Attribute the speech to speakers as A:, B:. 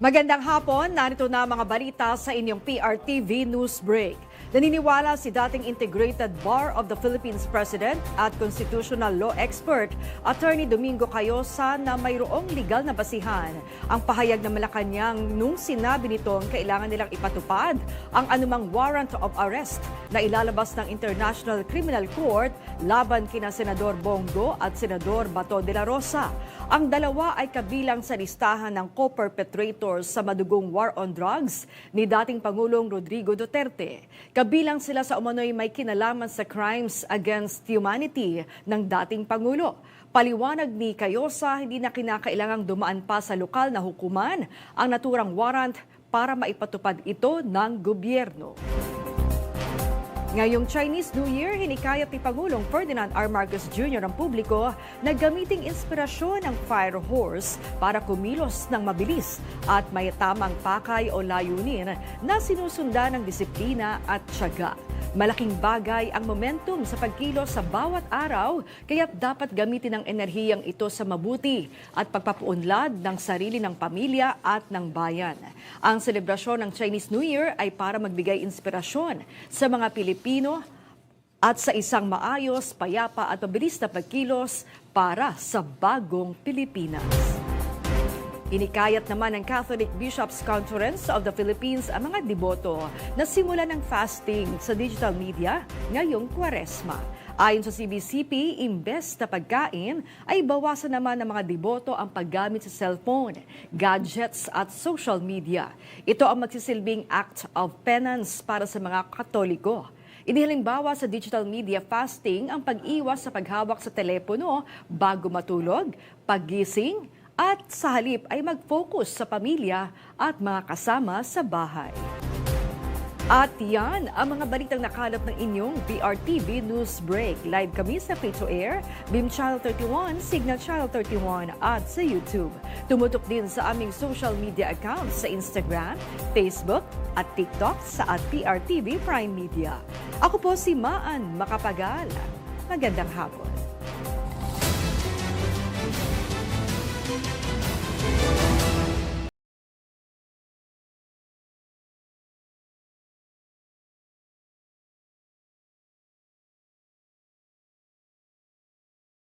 A: Magandang hapon, narito na mga balita sa inyong PRTV News Break. Naniniwala si dating Integrated Bar of the Philippines President at Constitutional Law Expert, Attorney Domingo Cayosa, na mayroong legal na basihan ang pahayag ng Malacanang nung sinabi nitong kailangan nilang ipatupad ang anumang warrant of arrest na ilalabas ng International Criminal Court laban kina Senador Bongo at Senador Bato de la Rosa. Ang dalawa ay kabilang sa listahan ng co-perpetrators sa madugong war on drugs ni dating Pangulong Rodrigo Duterte. Kabilang sila sa umano'y may kinalaman sa crimes against humanity ng dating Pangulo. Paliwanag ni Cayosa, hindi na kinakailangang dumaan pa sa lokal na hukuman ang naturang warrant para maipatupad ito ng gobyerno. Ngayong Chinese New Year, hinikayat ni Pangulong Ferdinand R. Marcos Jr. ang publiko na gamiting inspirasyon ng fire horse para kumilos ng mabilis at may tamang pakay o layunin na sinusundan ng disiplina at tiyaga. Malaking bagay ang momentum sa pagkilos sa bawat araw, kaya't dapat gamitin ang enerhiyang ito sa mabuti at pagpapaunlad ng sarili ng pamilya at ng bayan. Ang selebrasyon ng Chinese New Year ay para magbigay inspirasyon sa mga Pilipino at sa isang maayos, payapa at mabilis na pagkilos para sa bagong Pilipinas. Inikayat naman ng Catholic Bishops' Conference of the Philippines ang mga deboto na simulan ng fasting sa digital media ngayong Kwaresma. Ayon sa CBCP, imbes na pagkain, ay bawasan naman ng mga deboto ang paggamit sa cellphone, gadgets at social media. Ito ang magsisilbing act of penance para sa mga Katoliko. Inihalimbawa sa digital media fasting ang pag-iwas sa paghawak sa telepono bago matulog, paggising, at sa halip ay mag-focus sa pamilya at mga kasama sa bahay. At yan ang mga balitang nakalap ng inyong PRTV News Break. Live kami sa free-to-air, Beam Channel 31, Signal Channel 31 at sa YouTube. Tumutok din sa aming social media accounts sa Instagram, Facebook at TikTok sa @PRTV Prime Media. Ako po si Maan Macapagal. Magandang hapon.